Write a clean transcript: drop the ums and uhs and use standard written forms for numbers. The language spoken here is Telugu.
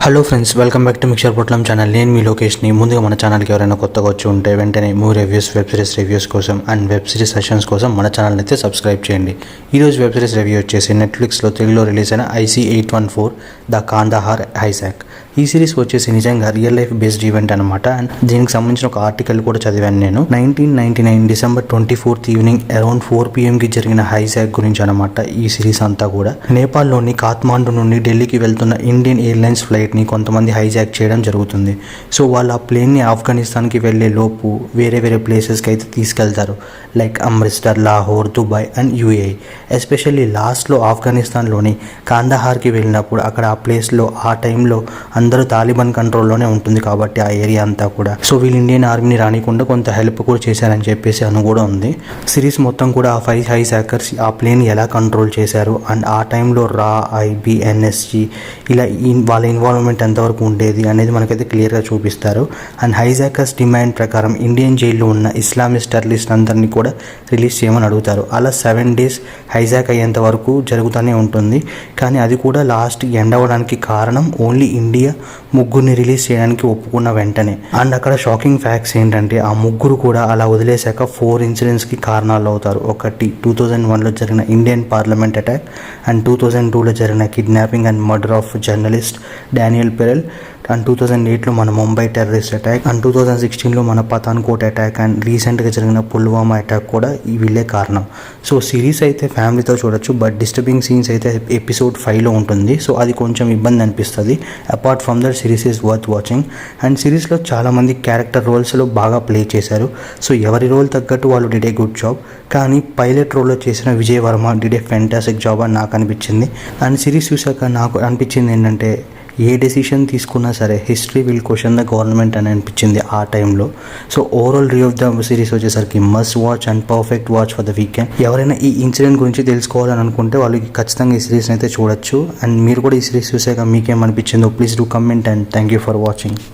Hello friends, welcome back to mixture పొట్లం ఛానల్. నేను మీ లోకేష్ని. ముందుగా మన ఛానల్కి ఎవరైనా కొత్తగా వచ్చి ఉంటే వెంటనే movie reviews, web series reviews కోసం అండ్ వెబ్ సిరీస్ సెషన్స్ కోసం మన ఛానల్ అయితే సబ్స్క్రైబ్ చేయండి. ఈరోజు వెబ్ సిరీస్ రివ్యూ వచ్చేసి నెట్ఫ్లిక్స్లో తెలుగులో రిలీజ్ అయిన IC-814 ద కాందహార్ హైజాక్. ఈ సిరీస్ వచ్చేసి నిజంగా రియల్ లైఫ్ బేస్డ్ ఈవెంట్ అనమాట. అండ్ దీనికి సంబంధించిన ఒక ఆర్టికల్ కూడా చదివాను నేను. 1999 December 24th evening around 4 PM జరిగిన హైజాక్ గురించి అనమాట ఈ సిరీస్ అంతా కూడా. నేపాల్లోని కాత్మాండు నుండి ఢిల్లీకి వెళ్తున్న ఇండియన్ ఎయిర్లైన్స్ ఫ్లైట్ని కొంతమంది హైజాక్ చేయడం జరుగుతుంది. సో వాళ్ళు ఆ ప్లేన్ని ఆఫ్ఘనిస్తాన్కి వెళ్ళే లోపు వేరే ప్లేసెస్కి అయితే తీసుకెళ్తారు. Like Amritsar, Lahore, Dubai and UAE. Especially లాస్ట్లో ఆఫ్ఘనిస్తాన్లోని కాందహార్కి వెళ్ళినప్పుడు అక్కడ ఆ ప్లేస్లో ఆ టైంలో అందరూ తాలిబాన్ కంట్రోల్లోనే ఉంటుంది కాబట్టి ఆ ఏరియా అంతా కూడా. సో వీళ్ళు ఇండియన్ ఆర్మీని రానికుండా కొంత హెల్ప్ కూడా చేశారని చెప్పేసి అని కూడా ఉంది. సిరీస్ మొత్తం కూడా ఆ 5 హైజాకర్స్ ఆ ప్లేన్ ఎలా కంట్రోల్ చేశారు అండ్ ఆ టైంలో IB, NSG ఇలా వాళ్ళ ఇన్వాల్వ్మెంట్ ఎంతవరకు ఉండేది అనేది మనకైతే క్లియర్గా చూపిస్తారు. అండ్ హైజాకర్స్ డిమాండ్ ప్రకారం ఇండియన్ జైల్లో ఉన్న ఇస్లామిస్ట్ టెర్రరిస్ట్ అందరినీ కూడా రిలీజ్ చేయమని అడుగుతారు. అలా 7 days హైజాక్ అయ్యేంత వరకు జరుగుతూనే ఉంటుంది. కానీ అది కూడా లాస్ట్ ఎండ్ అవ్వడానికి కారణం ఓన్లీ ఇండియా ముగ్గురిని రిలీజ్ చేయడానికి ఒప్పుకున్న వెంటనే. అండ్ అక్కడ షాకింగ్ ఫ్యాక్ట్స్ ఏంటంటే ఆ ముగ్గురు కూడా అలా వదిలేశాక 4 ఇన్సిడెంట్స్కి కారణాలు అవుతారు. ఒకటి 2001లో జరిగిన ఇండియన్ పార్లమెంట్ అటాక్ అండ్ 2002లో జరిగిన kidnapping and murder of journalist Daniel Pearl and 2008లో మన ముంబై టెర్రరిస్ట్ అటాక్ అండ్ 2016లో మన పఠాన్కోట్ అటాక్ అండ్ రీసెంట్గా జరిగిన పుల్వామా అటాక్ కూడా వీళ్ళే కారణం. సో సిరీస్ అయితే ఫ్యామిలీతో చూడొచ్చు, బట్ డిస్టర్బింగ్ సీన్స్ అయితే ఎపిసోడ్ 5లో ఉంటుంది. సో అది కొంచెం ఇబ్బంది అనిపిస్తుంది. Apart from that series is worth watching. And సిరీస్లో చాలామంది క్యారెక్టర్ రోల్స్లో బాగా ప్లే చేశారు. సో ఎవరి రోల్ తగ్గట్టు వాళ్ళు డిడ్ ఏ గుడ్ జాబ్. కానీ పైలట్ రోల్లో చేసిన Vijay Varma did a fantastic job అని నాకు అనిపించింది. అండ్ సిరీస్ చూసాక నాకు అనిపించింది ఏంటంటే ఏ డెసిషన్ తీసుకున్నా సరే history will question the government అని అనిపించింది ఆ టైంలో. So overall review of the series వచ్చేసరికి must watch and perfect watch for the weekend. ఎవరైనా ఈ ఇన్సిడెంట్ గురించి తెలుసుకోవాలని అనుకుంటే వాళ్ళకి ఖచ్చితంగా ఈ సిరీస్ని అయితే చూడొచ్చు. అండ్ మీరు కూడా ఈ సిరీస్ చూసాక మీకేమనిపించిందో please do comment and thank you for watching.